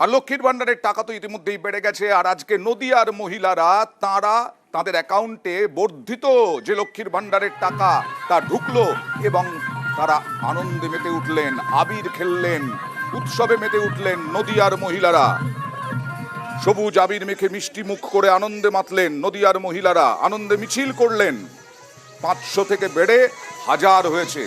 আর লক্ষ্মীর ভান্ডারের টাকা তো ইতিমধ্যেই বেড়ে গেছে। আর আজকে নদিয়ার মহিলারা তাদের অ্যাকাউন্টে বর্ধিত যে লক্ষ্মীর ভান্ডারের টাকা তা ঢুকলো এবং তারা আনন্দে মেতে উঠলেন, আবির খেললেন, উৎসবে মেতে উঠলেন নদিয়ার মহিলারা। সবুজ আবির মেখে মিষ্টি মুখ করে আনন্দে মাতলেন নদিয়ার মহিলারা, আনন্দে মিছিল করলেন। 500 থেকে বেড়ে 1000 হয়েছে।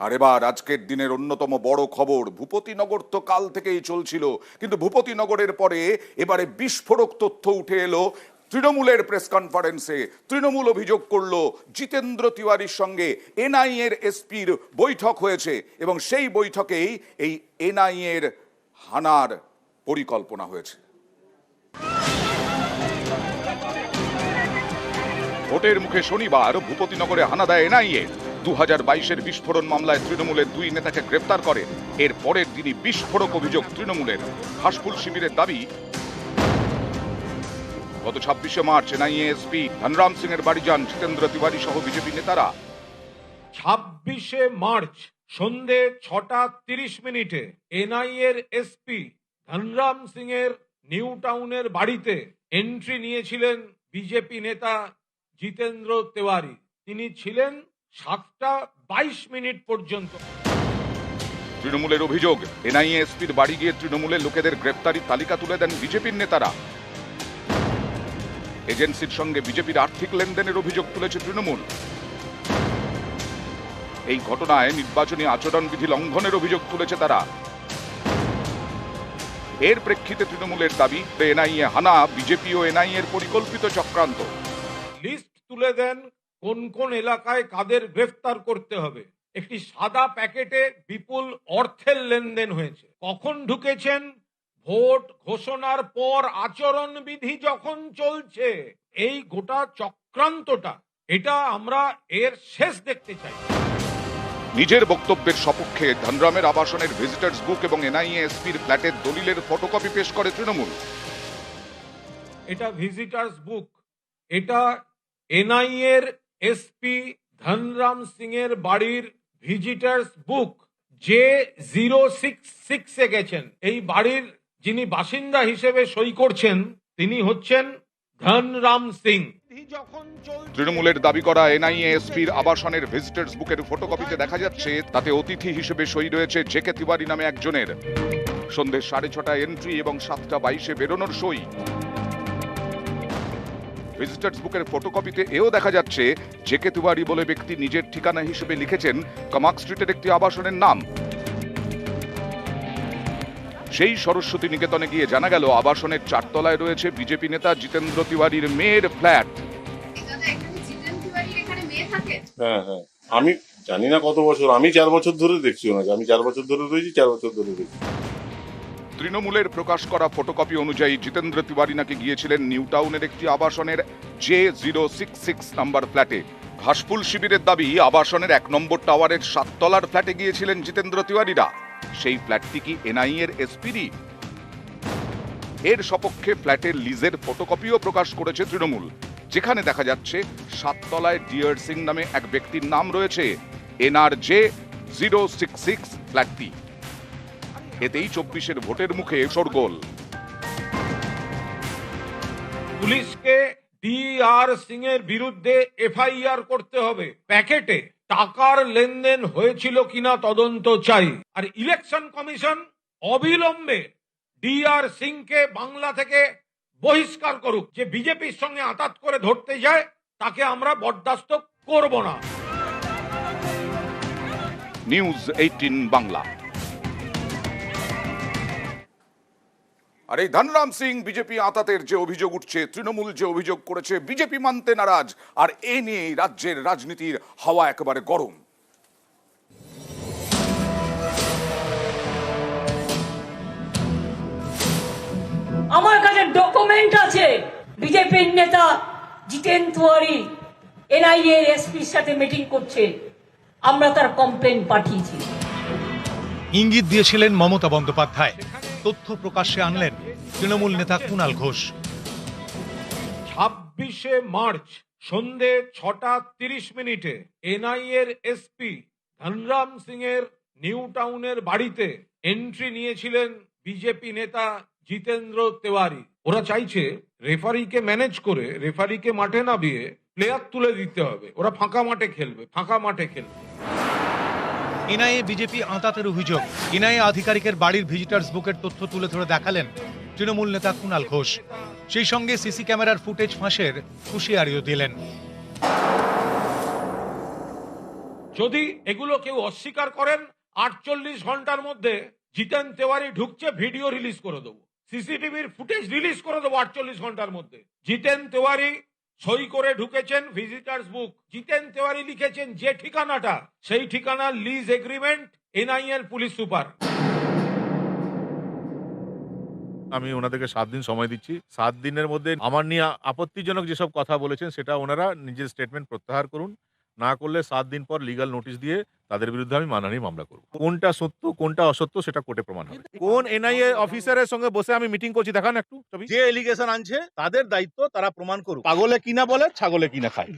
আর এবার আজকের দিনের অন্যতম বড় খবর, ভূপতিনগর তো কাল থেকেই চলছিল, কিন্তু ভূপতিনগরের পরে এবারে বিস্ফোরক তথ্য উঠে এলো তৃণমূলের প্রেস কনফারেন্সে। তৃণমূল অভিযোগ করলো জিতেন্দ্র তিওয়ারির সঙ্গে এনআইএর এসপির বৈঠক হয়েছে এবং সেই বৈঠকেই এই এনআইএর হানার পরিকল্পনা হয়েছে। ভোটের মুখে শনিবার ভূপতিনগরে হানা দেয় এনআইএ। 2022-এর বিস্ফোরণ মামলায় তৃণমূলের 2 নেতাকে গ্রেপ্তার করে। এর পরের দিনই বিস্ফোরক অভিযোগ তৃণমূলের। ঘাসফুল শিবিরের দাবি, গত 26শে March NIA SP Dhanram Singh এর বাড়ি যান জিতেন্দ্র তিওয়ারি সহ বিজেপি নেতারা। 26শে মার্চ সন্ধে 6:30 এনআইএর এসপি ধনরাম সিং এর নিউ টাউনের বাড়িতে এন্ট্রি নিয়েছিলেন বিজেপি নেতা জিতেন্দ্র তিওয়ারি। তিনি ছিলেন 7:22 পর্যন্ত। তৃণমূলের অভিযোগ, এনআইএ এসপির বাড়ি গিয়ে তৃণমূলের লোকেদের গ্রেপ্তারির তালিকা তুলে দেন বিজেপির নেতারা। এজেন্সির সঙ্গে বিজেপির আর্থিক লেনদেনের অভিযোগ তুলেছে তৃণমূল। এই ঘটনায় নির্বাচনী আচরণবিধি লঙ্ঘনের অভিযোগ তুলেছে তারা। এর প্রেক্ষিতে তৃণমূলের দাবি, এনআইএ হানা বিজেপি ও এনআইএ এর পরিকল্পিত চক্রান্ত। লিস্ট তুলে দেন কোন কোন এলাকায় কাদের গ্রেফতার করতে হবে। একটি সাদা প্যাকেটে বিপুল অর্থের লেনদেন হয়েছে। কখন ঢুকেছেন? ভোট ঘোষণার পর আচরণবিধি যখন চলছে। এই গোটা চক্রান্তটা, এটা আমরা এর শেষ দেখতে চাই। নিজের বক্তব্যের সপক্ষে ধনরামের আবাসনের ভিজিটার্স বুক এবং এনআইএ এসপির ফ্ল্যাটের দলিলের ফটোকপি পেশ করে তৃণমূল। এটা ভিজিটার্স বুক, এটা এনআইএর এসপি ধনরাম সিং এর বাড়ির ভিজিটার্স বুক। যে 066 এ গেছেন, এই বাড়ির যিনি বাসিন্দা হিসেবে সই করছেন তিনি হচ্ছেন ধনরাম সিং। তৃণমূলের দাবি করা এনআইএ এসপির আবাসনের ভিজিটার্স বুকের ফটোকপিতে দেখা যাচ্ছে তাতে অতিথি হিসেবে সই রয়েছে জেকে তিওয়ারি নামে একজনের। সন্ধ্যে 6:30 এন্ট্রি এবং 7:22 বেরোনোর সই। ভিজিটার্স বুকের ফটোকপিতে এও দেখা যাচ্ছে জেকে তিওয়ারি বলে ব্যক্তি নিজের ঠিকানা হিসেবে লিখেছেন কামাক স্ট্রিটের একটি আবাসনের নাম। সেই সরস্বতী নিকেতনে গিয়ে জানা গেল আবাসনের 4 তলায় রয়েছে বিজেপি নেতা জিতেন্দ্র তিওয়ারির মেয়ের ফ্ল্যাট। হ্যাঁ, আমি জানি না কত বছর, আমি 4 বছর ধরে দেখছি ওনাকে। আমি 4 বছর ধরে রয়েছি, 4 বছর ধরে দেখছি। তৃণমূলের প্রকাশ করা ফটোকপি অনুযায়ী জিতেন্দ্র তিওয়ারি নাকি গিয়েছিলেন নিউ টাউনের একটি আবাসনের J066 নাম্বার ফ্ল্যাটে। ঘাসফুল শিবিরের দাবি, আবাসনের 1 নম্বর টাওয়ারের 7 তলার ফ্ল্যাটে গিয়েছিলেন জিতেন্দ্র তিওয়ারিরা। সেই ফ্ল্যাটটি কি এনআইএর এসপিরই? এর সপক্ষে ফ্ল্যাটের লিজের ফটোকপিও প্রকাশ করেছে তৃণমূল, যেখানে দেখা যাচ্ছে 7 তলায় ডিয়ার সিং নামে এক ব্যক্তির নাম রয়েছে। NRJ066 ফ্ল্যাটটি। এতেই 24-এর ভোটের মুখে শোরগোল। পুলিশকে ডিআর সিং এর বিরুদ্ধে এফআইআর করতে হবে। প্যাকেটে টাকার লেনদেন হয়েছিল কিনা তদন্ত চাই। আর ইলেকশন কমিশন অবিলম্বে ডিআর সিং কে বাংলা থেকে বহিষ্কার করুক। যে বিজেপির সঙ্গে আঁতাত করে ধরতে যায় তাকে আমরা বরদাস্ত করব না। নিউজ 18 বাংলা। আর এই ধনরাম সিং বিজেপি আঁতাতের যে অভিযোগ উঠছে, তৃণমূল যে অভিযোগ করেছে, বিজেপি মানতে নারাজ। আর এ নিয়ে রাজ্যের রাজনীতির হাওয়া একেবারে গরম। আমার কাছে ডকুমেন্ট আছে, বিজেপির নেতা জিতেন্দ্র তিওয়ারি এনআইএ এসপির সাথে মিটিং করছে। আমরা তার কমপ্লেন পাঠিয়েছি। ইঙ্গিত দিয়েছিলেন মমতা বন্দ্যোপাধ্যায়। তথ্য প্রকাশ্যে আনলেন তৃণমূল নেতা কুণাল ঘোষ। 26 মার্চ সন্ধে 6:30 এনআইএ এর এসপি ধনরাম সিং এর নিউ টাউনের বাড়িতে এন্ট্রি নিয়েছিলেন বিজেপি নেতা জিতেন্দ্র তেওয়ারি। ওরা চাইছে রেফারিকে ম্যানেজ করে রেফারিকে মাঠে নামিয়ে প্লেয়ার তুলে দিতে হবে, ওরা ফাঁকা মাঠে খেলবে। এনআইএ বিজেপি আঁতাতের অভিযোগ। এনআইএ আধিকারিকের বাড়ির ভিজিটার্স বুকের তথ্য তুলে ধরে দেখালেন তৃণমূল নেতা কুণাল ঘোষ। সেই সঙ্গে সিসি ক্যামেরার ফুটেজ ফাঁসের হুঁশিয়ারিও দিলেন। যদি এগুলো কেউ অস্বীকার করেন 48 ঘন্টার মধ্যে জিতেন তেওয়ারি ঢুকছে, ভিডিও রিলিজ করে দেবো, সিসিটিভির ফুটেজ রিলিজ করে দেবো 48 ঘন্টার মধ্যে। জিতেন তেওয়ারি সই করে ঢুকেছেন ভিজিটার্স বুক। জিতেন তেওয়ারি লিখেছেন যে ঠিকানাটা, সেই ঠিকানার লিজ এগ্রিমেন্ট এনআইএর পুলিশ সুপার। আমি ওনাদেরকে 7 দিন সময় দিচ্ছি। 7 দিনের মধ্যে আমার নিয়ে আপত্তিজনক যেসব কথা বলেছেন সেটা ওনারা নিজের স্টেটমেন্ট প্রত্যাহার করুন। না করলে 7 দিন পর লিগ্যাল নোটিশ দিয়ে তাদের বিরুদ্ধে আমি মানহানি মামলা করব। কোনটা সত্য কোনটা অসত্য সেটা কোর্টে প্রমাণ হবে। কোন এনআইএ অফিসারের সঙ্গে বসে আমি মিটিং করছি দেখান একটু ছবি। যে এলিগেশন আনছে তাদের দায়িত্ব তারা প্রমাণ করুক। পাগলে কিনা বলে, ছাগলে কিনা খায়।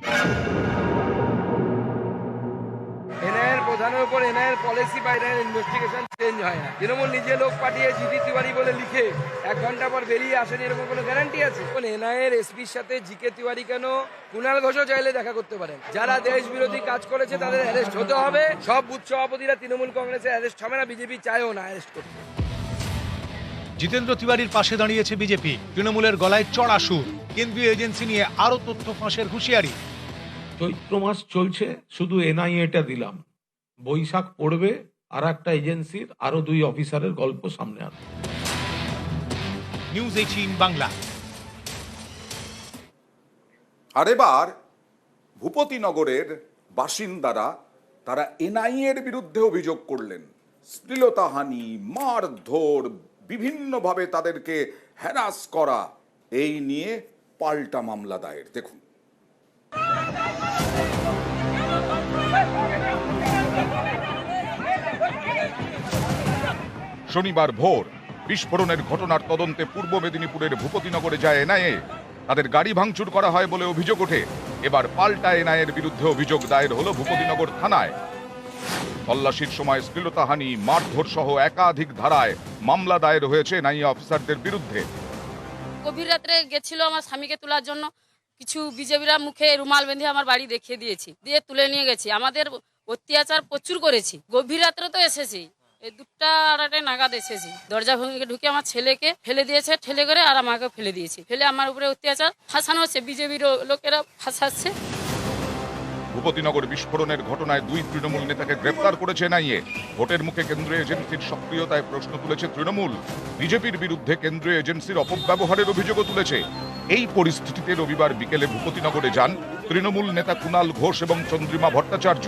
এনআইএর প্রধানের উপর এনআইএর পলিসি বা এনআইএর ইনভেস্টিগেশন চেঞ্জ হয় না। তৃণমূল নিজে লোক পাঠিয়ে জিডি তিওয়ারি বলে লিখে 1 ঘন্টা পর বেরিয়ে আসেন, এরকম কোনো গ্যারান্টি আছে? এনআইএর এসপির সাথে জিকে তিওয়ারি কেন, কুণাল ঘোষও চাইলে দেখা করতে পারেন। যারা দেশ বিরোধী কাজ করেছে তাদের অ্যারেস্ট হতে হবে। সব বুথ সভাপতিরা তৃণমূল কংগ্রেসে অ্যারেস্ট হবে না, বিজেপি চায়ও না অ্যারেস্ট করতে। জিতেন্দ্র তিওয়ারির পাশে দাঁড়িয়েছে বিজেপি। তৃণমূলের গলায় চড়া সুর। কেন্দ্রীয় এজেন্সি নিয়ে আরো তথ্য ফাঁসের হুঁশিয়ারি। চৈত্র মাস চলছে, শুধু এনআইএটা দিলাম, বৈশাখ পড়বে আর একটা এজেন্সির আরো 2 অফিসারের গল্প সামনে আসবে। নিউজ 18 বাংলা। আর এবার ভূপতিনগরের বাসিন্দারা তারা এনআইএর বিরুদ্ধে অভিযোগ করলেন। শ্লীলতাহানি, মারধর, বিভিন্নভাবে তাদেরকে হ্যারাস করা, এই নিয়ে পাল্টা মামলা দায়ের। দেখুন। শনিবার ভোর বিস্ফোরণের ঘটনার তদন্তে পূর্ব মেদিনীপুরের ভূপতিনগরে যায় এনআইএ। তাদের গাড়ি ভাঙচুর করা হয় বলে অভিযোগ ওঠে। এবার পাল্টা এনআইএর বিরুদ্ধে অভিযোগ দায়ের হলো ভূপতিনগর থানায়। তল্লাশির সময় শ্লীলতাহানি, মারধর সহ একাধিক ধারায় মামলা দায়ের হয়েছে এনআইএ অফিসারদের বিরুদ্ধে। গভীর রাত্রে গেছিল আমার স্বামীকে তোলার জন্য, কিছু বিজেপিরা মুখে রুমাল বেঁধে আমার বাড়ি দেখিয়ে দিয়েছি, দিয়ে তুলে নিয়ে গেছি। আমাদের অত্যাচার প্রচুর করেছি। গভীর রাত্রে তো এসেছি, এই 2টা 2:30 নাগাদ এসেছি। দরজা ভেঙে ঢুকে আমার ছেলেকে ফেলে দিয়েছে, ঠেলে করে, আর আমাকে ফেলে দিয়েছে। ফেলে আমার উপরে অত্যাচার ফাঁসানো হচ্ছে, বিজেপির লোকেরা ফাঁসাচ্ছে। ভূপতিনগর বিস্ফোরণের ঘটনায় 2 তৃণমূল নেতাকে গ্রেপ্তার করেছে এনআইএ। ভোটের মুখে কেন্দ্রীয় এজেন্সির সক্রিয়তায় প্রশ্ন তুলেছে তৃণমূল। বিজেপির বিরুদ্ধে কেন্দ্রীয় এজেন্সির অপব্যবহারের অভিযোগও তুলেছে। এই পরিস্থিতিতে রবিবার বিকেলে ভূপতিনগরে যান তৃণমূল নেতা কুণাল ঘোষ এবং চন্দ্রিমা ভট্টাচার্য।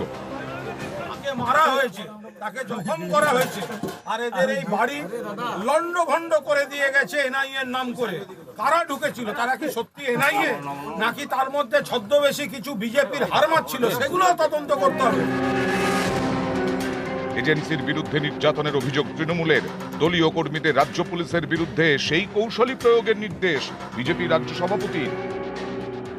মারা হয়েছে, তাকে জখম করা হয়েছে, আর এদের এই বাড়ি লন্ডভন্ড করে দিয়ে গেছে এনআইএর নাম করে। কারা ঢুকেছিল, তারা কি সত্যি এনআইএ নাকি তার মধ্যে ছদ্মবেশী কিছু বিজেপির হারমাত ছিল, সেগুলো তদন্ত করতে হবে। এজেন্সির বিরুদ্ধে নির্যাতনের অভিযোগ তৃণমূলের। দলীয় কর্মীদের রাজ্য পুলিশের বিরুদ্ধে সেই কৌশলী প্রয়োগের নির্দেশ বিজেপি রাজ্য সভাপতির।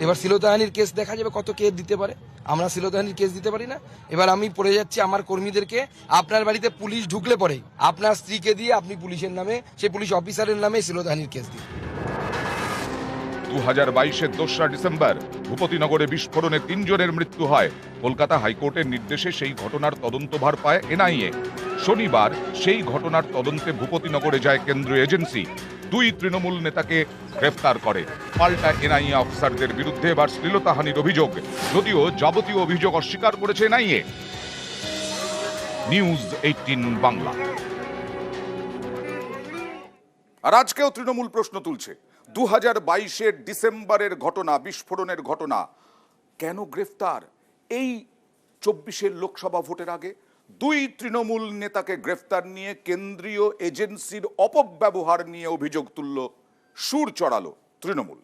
এবার শ্লীলতাহানির কেস দেখা যাবে কত কে দিতে পারে। আমরা শ্লীলতাহানির কেস দিতে পারি না। এবার আমি পড়ে যাচ্ছি আমার কর্মীদেরকে, আপনার বাড়িতে পুলিশ ঢুকলে পরে আপনার স্ত্রীকে দিয়ে আপনি পুলিশের নামে, সেই পুলিশ অফিসারের নামে শ্লীলতাহানির কেস দিন। 2022-এর 2রা ডিসেম্বর ভূপতিনগরে বিস্ফোরণে 3 জনের মৃত্যু হয়। কলকাতা হাইকোর্টের নির্দেশে সেই ঘটনার তদন্তভার পায় এনআইএ। শনিবার সেই ঘটনার তদন্তে ভূপতিনগরে যায় কেন্দ্রীয় এজেন্সি। 2 তৃণমূল নেতাকে গ্রেফতার করে। পাল্টা এনআইএ অফিসারদের বিরুদ্ধে এবার শ্লীলতাহানির অভিযোগ, যদিও যাবতীয় অভিযোগ অস্বীকার করেছে এনআইএ। নিউজ 18 বাংলা। আর আজকেও তৃণমূল প্রশ্ন তুলছে, 2022-এর ডিসেম্বরের ঘটনা, বিস্ফোরণের ঘটনা, কেন গ্রেফতার? এই 24-এর লোকসভা ভোটের আগে 2 তৃণমূল নেতাকে গ্রেফতার নিয়ে কেন্দ্রীয় এজেন্সির অপব্যবহার নিয়ে অভিযোগ তুলল, সুর চড়ালো তৃণমূল।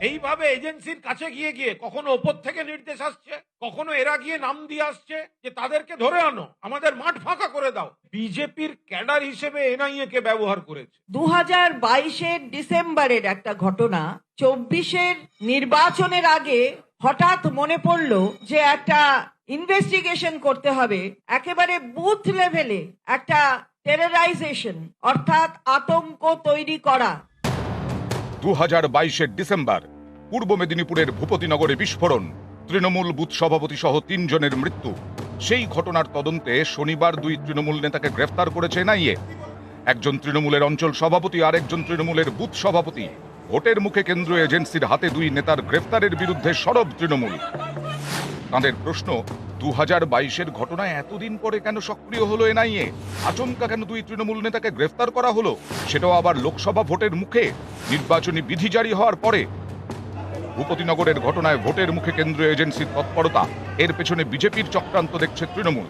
এইভাবে এজেন্সির কাছে গিয়ে গিয়ে কখনো ওপর থেকে নির্দেশ আসছে, কখনো এরা গিয়ে নাম দিয়ে আসছে যে তাদেরকে ধরে আনো, আমাদের মাঠ ফাঁকা করে দাও। বিজেপির ক্যাডার হিসেবে এনআইএ কে ব্যবহার করেছে। 2022-এর ডিসেম্বরের একটা ঘটনা, 24-এর নির্বাচনের আগে হঠাৎ মনে পড়লো যে একটা ইনভেস্টিগেশন করতে হবে, একেবারে বুথ লেভেলে একটা টেররাইজেশন অর্থাৎ আতঙ্ক তৈরি করা। 2022-এর ডিসেম্বর পূর্ব মেদিনীপুরের ভূপতিনগরে বিস্ফোরণ, তৃণমূল বুথ সভাপতি সহ 3 জনের মৃত্যু। সেই ঘটনার তদন্তে শনিবার 2 তৃণমূল নেতাকে গ্রেফতার করেছে এনআইএ। একজন তৃণমূলের অঞ্চল সভাপতি আর একজন তৃণমূলের বুথ সভাপতি। ভোটের মুখে কেন্দ্রীয় এজেন্সির হাতে 2 নেতার গ্রেফতারের বিরুদ্ধে সরব তৃণমূল। তাঁদের প্রশ্ন, 2022-এর ঘটনায় এতদিন পরে কেন সক্রিয় হলো এনআইএ? আচমকা কেন 2 তৃণমূল নেতাকে গ্রেফতার করা হলো, সেটাও আবার লোকসভা ভোটের মুখে, নির্বাচনী বিধি জারি হওয়ার পরে? ভূপতিনগরের ঘটনায় ভোটের মুখে কেন্দ্রীয় এজেন্সির তৎপরতা, এর পেছনে বিজেপির চক্রান্ত দেখছে তৃণমূল।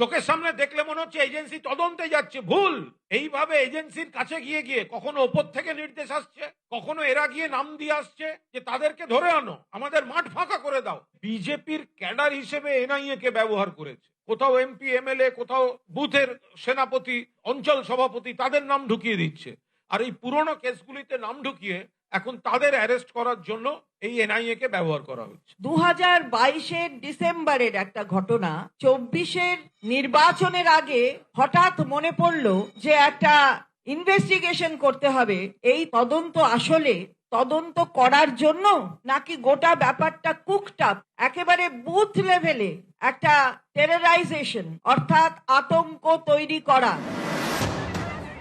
চোখের সামনে দেখলে মনে হচ্ছে এজেন্সি তদন্তে যাচ্ছে, ভুল। এইভাবে এজেন্সির কাছে গিয়ে গিয়ে কখনো ওপর থেকে নির্দেশ আসছে, কখনো এরা গিয়ে নাম দিয়ে আসছে যে তাদেরকে ধরে আনো, আমাদের মাঠ ফাঁকা করে দাও। বিজেপির ক্যাডার হিসেবে এনআইএ কে ব্যবহার করেছে। কোথাও এমপি এমএলএ, কোথাও বুথের সেনাপতি, অঞ্চল সভাপতি, তাদের নাম ঢুকিয়ে দিচ্ছে। আর এই পুরনো কেসগুলিতে নাম ঢুকিয়ে এখন তাদের অ্যারেস্ট করার জন্য এই এনআইএ কে ব্যবহার করা হচ্ছে। 2022-এর ডিসেম্বরের একটা ঘটনা, 24-এর নির্বাচনের আগে হঠাৎ মনে পড়লো যে একটা ইনভেস্টিগেশন করতে হবে। এই তদন্ত আসলে তদন্ত করার জন্য নাকি গোটা ব্যাপারটা কুকটাপ, একেবারে বুথ লেভেলে একটা টেররাইজেশন অর্থাৎ আতঙ্ক তৈরি করা।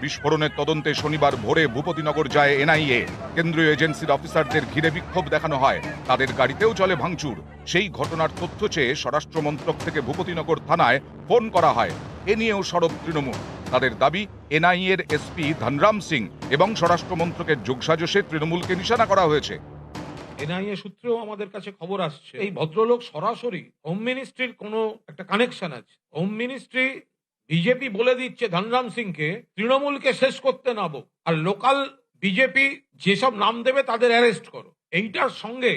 বিস্ফোরণের তদন্তে শনিবার ভোরে ভূপতিনগর যায় এনআইএ। কেন্দ্রীয় এজেন্সির অফিসারদের ঘিরে বিক্ষোভ দেখানো হয়, তাদের গাড়িতেও চলে ভাঙচুর। সেই ঘটনার তথ্য চেয়ে স্বরাষ্ট্র মন্ত্রক থেকে ভূপতিনগর থানায় ফোন করা হয়। এ নিয়েও সরব তৃণমূল। তাদের দাবি, এনআইএর এসপি ধনরাম সিং এবং স্বরাষ্ট্র মন্ত্রকের যোগসাজশে তৃণমূলকে নিশানা করা হয়েছে। এনআইএ সূত্রেও আমাদের কাছে খবর আসছে এই ভদ্রলোক সরাসরি হোম মিনিস্ট্রির কোনো একটা কানেকশন আছে। হোম মিনিস্ট্রি বিজেপি বলে দিচ্ছে ধনরাম সিংকে তৃণমূলকে শেষ করতে নাবো, আর লোকাল বিজেপি যেসব নাম দেবে তাদের অ্যারেস্ট করো। এইটার সঙ্গে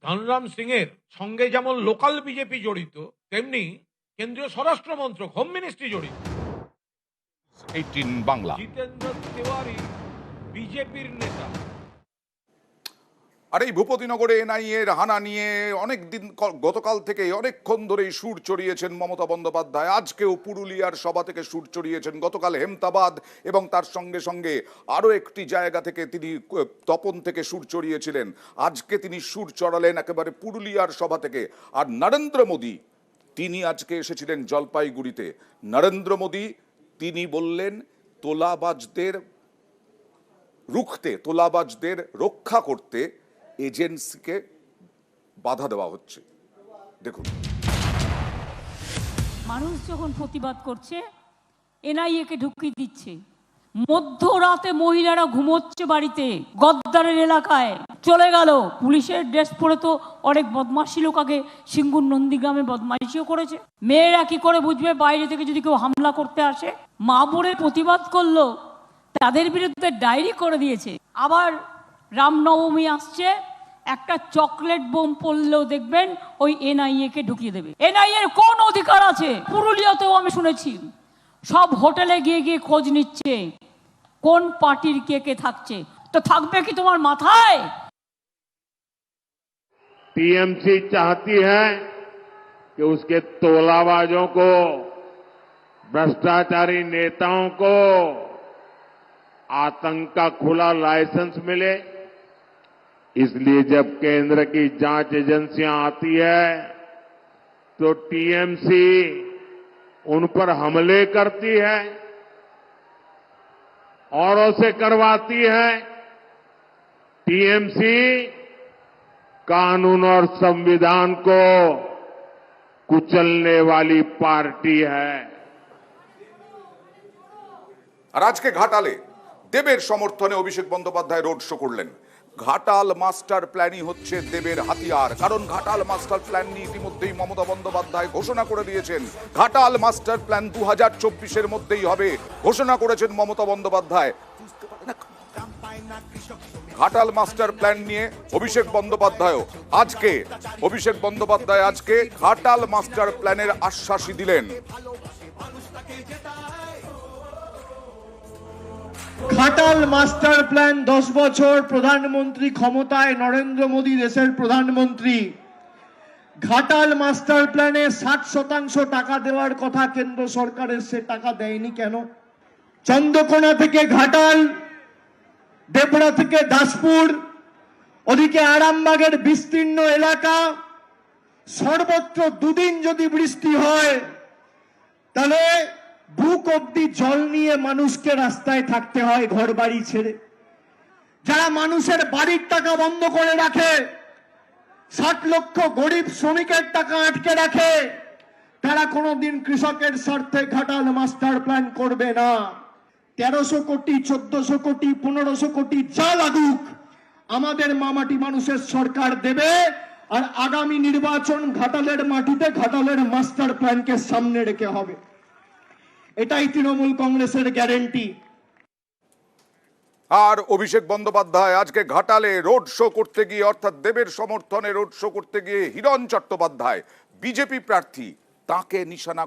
ধনরাম সিং এর সঙ্গে যেমন লোকাল বিজেপি জড়িত, তেমনি কেন্দ্রীয় স্বরাষ্ট্র মন্ত্রক, হোম মিনিস্ট্রি জড়িত। 18 বাংলা। জিতেন্দ্র তিওয়ারি বিজেপির নেতা। আর এই ভূপতিনগরে এনআইএর হানা নিয়ে অনেক দিন, গতকাল থেকে অনেকক্ষণ ধরেই সুর চড়িয়েছেন মমতা বন্দ্যোপাধ্যায়। আজকেও পুরুলিয়ার সভা থেকে সুর চড়িয়েছেন, গতকাল হেমতাবাদ এবং তার সঙ্গে সঙ্গে আরও একটি জায়গা থেকে তিনি তপন থেকে সুর চড়িয়েছিলেন। আজকে তিনি সুর চড়ালেন একেবারে পুরুলিয়ার সভা থেকে। আর নরেন্দ্র মোদী, তিনি আজকে এসেছিলেন জলপাইগুড়িতে। নরেন্দ্র মোদী তিনি বললেন তোলাবাজদের রুখতে, তোলাবাজদের রক্ষা করতে এজেন্সিকে বাধা দেওয়া হচ্ছে। দেখুন, মানুষ যখন প্রতিবাদ করছে এনআইএ কে ঢুকিয়ে দিচ্ছে। মধ্যরাতে মহিলারা ঘুমোচ্ছে বাড়িতে, গদ্দারের এলাকায় চলে গেল। পুলিশের ড্রেস পরে তো অনেক বদমাশি লোক আগে সিঙ্গুর নন্দীগ্রামে বদমাইশিও করেছে। মেয়েরা কি করে বুঝবে বাইরে থেকে যদি কেউ হামলা করতে আসে? মা বোনের প্রতিবাদ করলো, তাদের বিরুদ্ধে ডায়েরি করে দিয়েছে। আবার রামনবমী আসছে, একটা চকলেট বোম পড়লেও দেখবেন ওই এনআইএ কে ঢুকিয়ে দেবে। এনআইএ এর কোন অধিকার আছে? পুরুলিয়াতেও আমি শুনেছি সব হোটেলে গিয়ে গিয়ে খোঁজ নিচ্ছে কোন পার্টির কে কে থাকছে। তো থাকবে কি তোমার মাথায়? टीएमसी चाहती है कि उसके तोलाबाजों को, भ्रष्टाचारी नेताओं को आतंक का खुला लाइसेंस मिले। इसलिए जब केंद्र की जांच एजेंसियां आती है तो टीएमसी उन पर हमले करती है, औरों से करवाती है। टीएमसी कानून और संविधान को कुचलने वाली पार्टी है। আর আজকে ঘাটালে দেবের সমর্থনে অভিষেক বন্দ্যোপাধ্যায় রোড শো করলেন। ঘাটাল মাস্টার প্ল্যানই হচ্ছে দেবের হাতিয়ার, কারণ ঘাটাল মাস্টার প্ল্যান নিয়ে ইতিমধ্যেই মমতা বন্দ্যোপাধ্যায় ঘোষণা করে দিয়েছেন। ঘাটাল মাস্টার প্ল্যান 2024-এর মধ্যেই হবে, ঘোষণা করেছেন মমতা বন্দ্যোপাধ্যায়। বুঝতে পারে না ঘাটাল মাস্টার প্ল্যান নিয়ে অভিষেক বন্দ্যোপাধ্যায় আজকে ঘাটাল মাস্টার প্ল্যানের আশ্বাসই দিলেন। ঘাটাল মাস্টার প্ল্যান 10 বছর প্রধানমন্ত্রী ক্ষমতায়, নরেন্দ্র মোদী দেশের প্রধানমন্ত্রী। ঘাটাল মাস্টার প্ল্যানে 60% টাকা দেওয়ার কথা কেন্দ্র সরকারের, সে টাকা দেয়নি কেন? চন্দ্রকোনা থেকে ঘাটাল, দেবড়া থেকে দাসপুর, ওদিকে আরামবাগের বিস্তীর্ণ এলাকা, সর্বত্র দুদিন যদি বৃষ্টি হয় তাহলে বুক অব্দি জল নিয়ে মানুষকে রাস্তায় থাকতে হয় ঘর বাড়ি ছেড়ে। যারা মানুষের বাড়ির টাকা বন্ধ করে রাখে, 60 লক্ষ গরিব শ্রমিকের টাকা আটকে রাখে, তারা কোনোদিন কৃষকের স্বার্থে ঘাটাল মাস্টার প্ল্যান করবে না। 1300 কোটি, 1400 কোটি, 1500 কোটি যা লাগুক আমাদের মামাটি মানুষের সরকার দেবে। আর আগামী নির্বাচন ঘাটালের মাটিতে ঘাটালের মাস্টার প্ল্যানকে সামনে রেখে হবে, এটাই তৃণমূল কংগ্রেসের গ্যারেন্টি। আর অভিষেক বন্দ্যোপাধ্যায় আজকে ঘাটালে রোড শো করতে গিয়ে, অর্থাৎ দেবের সমর্থনে রোড শো করতে গিয়ে হিরণ চট্টোপাধ্যায় বিজেপি প্রার্থী, তাকে নিশানা